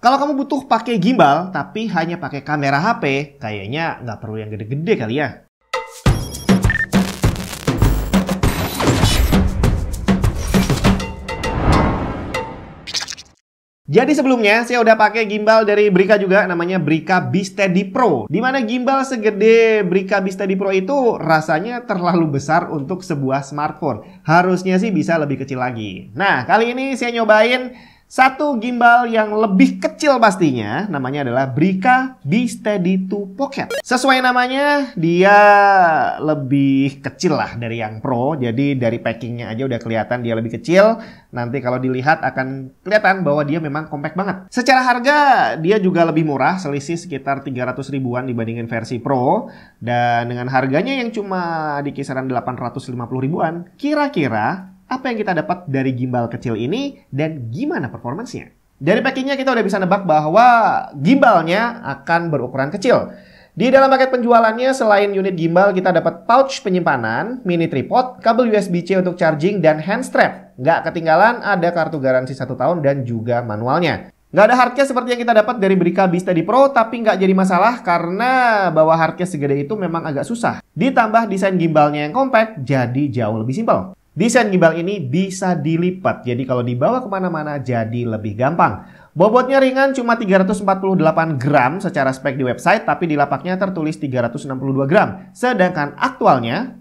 Kalau kamu butuh pakai gimbal tapi hanya pakai kamera HP, kayaknya nggak perlu yang gede-gede kali ya. Jadi sebelumnya saya udah pakai gimbal dari Brica juga, namanya Brica B-Steady Pro. Dimana gimbal segede Brica B-Steady Pro itu rasanya terlalu besar untuk sebuah smartphone. Harusnya sih bisa lebih kecil lagi. Nah, kali ini saya nyobain satu gimbal yang lebih kecil pastinya, namanya adalah Brica B-Steady 2 Pocket. Sesuai namanya, dia lebih kecil lah dari yang Pro. Jadi dari packingnya aja udah kelihatan dia lebih kecil. Nanti kalau dilihat akan kelihatan bahwa dia memang compact banget. Secara harga dia juga lebih murah, selisih sekitar 300 ribuan dibandingin versi Pro. Dan dengan harganya yang cuma di kisaran 850 ribuan, kira-kira apa yang kita dapat dari gimbal kecil ini dan gimana performansnya? Dari packingnya kita udah bisa nebak bahwa gimbalnya akan berukuran kecil. Di dalam paket penjualannya selain unit gimbal kita dapat pouch penyimpanan, mini tripod, kabel USB-C untuk charging, dan hand strap. Nggak ketinggalan ada kartu garansi 1 tahun dan juga manualnya. Nggak ada hardcase seperti yang kita dapat dari Brica B-Steady Pro, tapi nggak jadi masalah karena bawa hardcase segede itu memang agak susah. Ditambah desain gimbalnya yang compact, jadi jauh lebih simpel. Desain gimbal ini bisa dilipat, jadi kalau dibawa kemana-mana jadi lebih gampang. Bobotnya ringan cuma 348 gram secara spek di website, tapi di lapaknya tertulis 362 gram. Sedangkan aktualnya,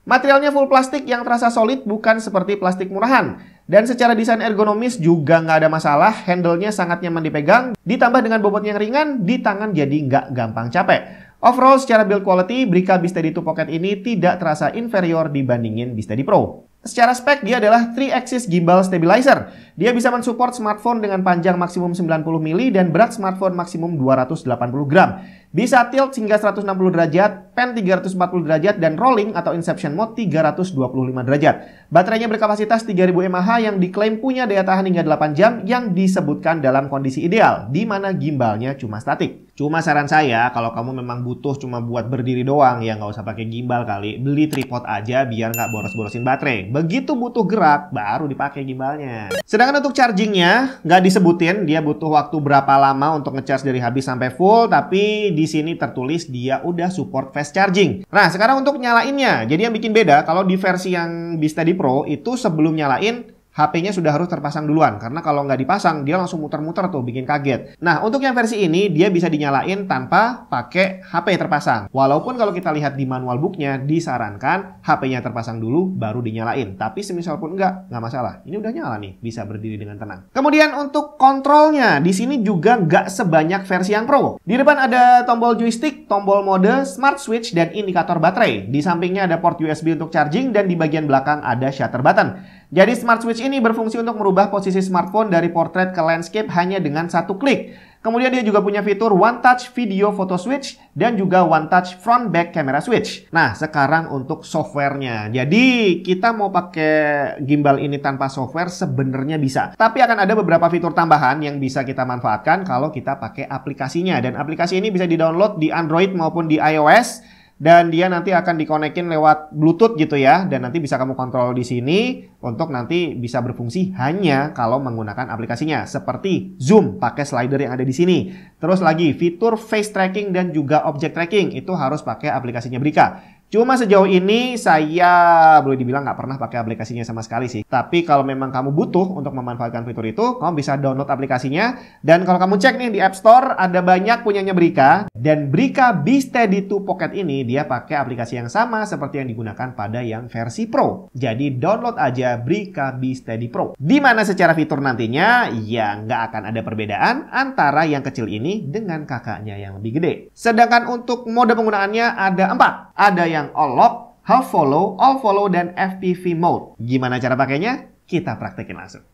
materialnya full plastik yang terasa solid, bukan seperti plastik murahan. Dan secara desain ergonomis juga nggak ada masalah, handle-nya sangat nyaman dipegang, ditambah dengan bobotnya yang ringan, di tangan jadi nggak gampang capek. Overall secara build quality, Brica B-Steady 2 Pocket ini tidak terasa inferior dibandingin B-Steady Pro. Secara spek dia adalah 3-axis gimbal stabilizer. Dia bisa mensupport smartphone dengan panjang maksimum 90 mm dan berat smartphone maksimum 280 gram. Bisa tilt hingga 160 derajat, pan 340 derajat, dan rolling atau inception mode 325 derajat. Baterainya berkapasitas 3000 mAh yang diklaim punya daya tahan hingga 8 jam yang disebutkan dalam kondisi ideal, di mana gimbalnya cuma statik. Cuma saran saya, kalau kamu memang butuh cuma buat berdiri doang, ya nggak usah pakai gimbal kali. Beli tripod aja biar nggak boros-borosin baterai. Begitu butuh gerak, baru dipakai gimbalnya. Sedangkan untuk chargingnya, nggak disebutin dia butuh waktu berapa lama untuk ngecharge dari habis sampai full, tapi di sini tertulis dia udah support fast charging. Nah, sekarang untuk nyalainnya. Jadi yang bikin beda, kalau di versi yang B-Steady Pro, itu sebelum nyalain, HP-nya sudah harus terpasang duluan. Karena kalau nggak dipasang, dia langsung muter-muter tuh, bikin kaget. Nah, untuk yang versi ini, dia bisa dinyalain tanpa pakai HP terpasang. Walaupun kalau kita lihat di manual booknya, disarankan HP-nya terpasang dulu, baru dinyalain. Tapi semisal pun nggak masalah. Ini udah nyala nih, bisa berdiri dengan tenang. Kemudian untuk kontrolnya, di sini juga nggak sebanyak versi yang Pro. Di depan ada tombol joystick, tombol mode, smart switch, dan indikator baterai. Di sampingnya ada port USB untuk charging, dan di bagian belakang ada shutter button. Jadi smart switch ini berfungsi untuk merubah posisi smartphone dari portrait ke landscape hanya dengan satu klik. Kemudian dia juga punya fitur One Touch Video Photo Switch dan juga One Touch Front Back Camera Switch. Nah, sekarang untuk softwarenya. Jadi kita mau pakai gimbal ini tanpa software sebenarnya bisa. Tapi akan ada beberapa fitur tambahan yang bisa kita manfaatkan kalau kita pakai aplikasinya. Dan aplikasi ini bisa di-download di Android maupun di iOS. Dan dia nanti akan dikonekin lewat Bluetooth gitu ya. Dan nanti bisa kamu kontrol di sini untuk nanti bisa berfungsi hanya kalau menggunakan aplikasinya. Seperti zoom pakai slider yang ada di sini. Terus lagi fitur face tracking dan juga object tracking itu harus pakai aplikasinya Brica. Cuma sejauh ini saya boleh dibilang nggak pernah pakai aplikasinya sama sekali sih. Tapi kalau memang kamu butuh untuk memanfaatkan fitur itu, kamu bisa download aplikasinya. Dan kalau kamu cek nih di App Store, ada banyak punyanya Brica. Dan Brica B-Steady 2 Pocket ini dia pakai aplikasi yang sama seperti yang digunakan pada yang versi Pro. Jadi download aja Brica B-Steady Pro. Dimana secara fitur nantinya, ya nggak akan ada perbedaan antara yang kecil ini dengan kakaknya yang lebih gede. Sedangkan untuk mode penggunaannya ada 4. Ada yang all lock, half follow, all follow, dan FPV mode. Gimana cara pakainya? Kita praktekin langsung.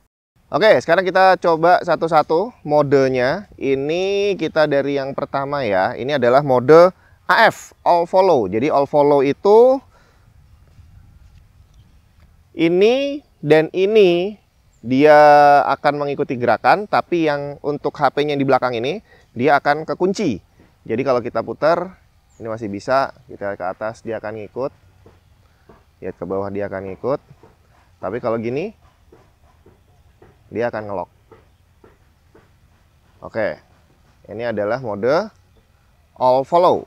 Oke, sekarang kita coba satu-satu modenya. Ini kita dari yang pertama ya. Ini adalah mode AF, all follow. Jadi all follow itu ini dan ini dia akan mengikuti gerakan, tapi yang untuk HP-nya di belakang ini dia akan kekunci. Jadi kalau kita putar, ini masih bisa, kita ke atas dia akan ngikut, lihat ke bawah dia akan ngikut. Tapi kalau gini, dia akan ngelok. Oke, ini adalah mode all follow.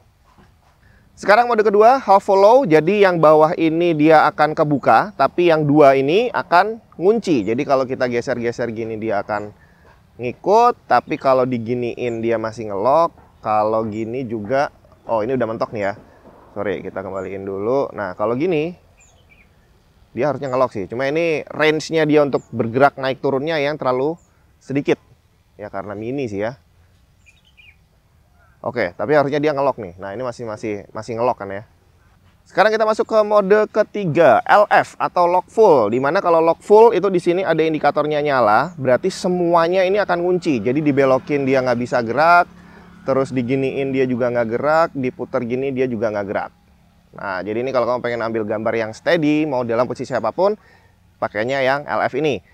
Sekarang mode kedua, half follow. Jadi yang bawah ini dia akan kebuka, tapi yang dua ini akan ngunci. Jadi kalau kita geser-geser gini dia akan ngikut, tapi kalau diginiin dia masih ngelok. Kalau gini juga, oh ini udah mentok nih ya. Sorry, kita kembaliin dulu. Nah, kalau gini dia harusnya ngelok sih. Cuma ini range-nya dia untuk bergerak naik turunnya yang terlalu sedikit. Ya karena mini sih ya. Oke, tapi harusnya dia ngelok nih. Nah, ini masih ngelok kan ya. Sekarang kita masuk ke mode ketiga, LF atau lock full. Dimana kalau lock full itu di sini ada indikatornya nyala, berarti semuanya ini akan kunci. Jadi dibelokin dia nggak bisa gerak, terus diginiin dia juga nggak gerak, diputar gini dia juga nggak gerak. Nah, jadi ini kalau kamu pengen ambil gambar yang steady, mau dalam posisi apapun, pakainya yang LF ini.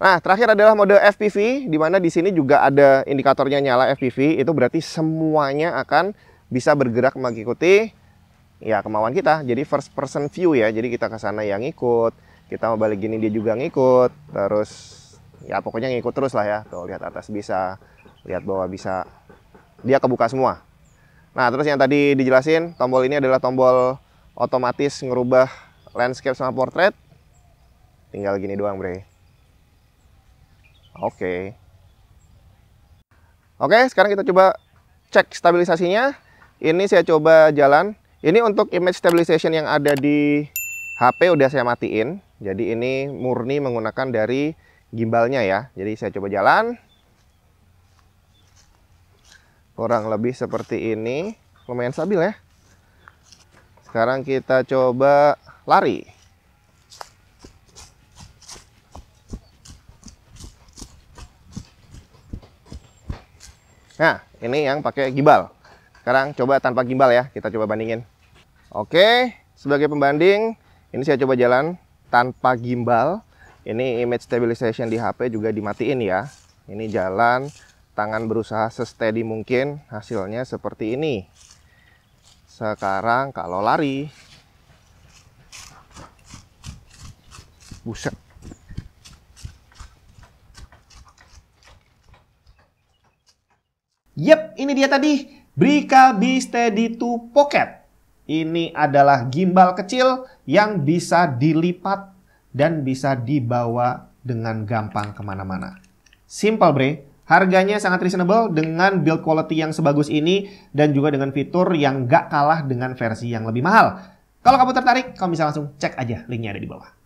Nah, terakhir adalah mode FPV, di mana di sini juga ada indikatornya nyala FPV. Itu berarti semuanya akan bisa bergerak mengikuti ya kemauan kita. Jadi first person view ya. Jadi kita ke sana yang ngikut, kita mau balik gini dia juga ngikut. Terus ya pokoknya ngikut terus lah ya. Tuh lihat atas bisa, lihat bawah bisa. Dia kebuka semua. Nah, terus yang tadi dijelasin, tombol ini adalah tombol otomatis ngerubah landscape sama portrait. Tinggal gini doang, Bre. Oke, sekarang kita coba cek stabilisasinya. Ini saya coba jalan. Ini untuk image stabilization yang ada di HP udah saya matiin. Jadi ini murni menggunakan dari gimbalnya ya. Jadi saya coba jalan. Kurang lebih seperti ini. Lumayan stabil ya. Sekarang kita coba lari. Nah, ini yang pakai gimbal. Sekarang coba tanpa gimbal ya, kita coba bandingin. Oke, sebagai pembanding, ini saya coba jalan tanpa gimbal. Ini image stabilization di HP juga dimatiin ya. Ini jalan, tangan berusaha se-steady mungkin, hasilnya seperti ini. Sekarang kalau lari, buset. Yep, ini dia tadi Brica B Steady 2 Pocket. Ini adalah gimbal kecil yang bisa dilipat dan bisa dibawa dengan gampang kemana-mana. Simple bre, harganya sangat reasonable dengan build quality yang sebagus ini dan juga dengan fitur yang gak kalah dengan versi yang lebih mahal. Kalau kamu tertarik, kamu bisa langsung cek aja linknya ada di bawah.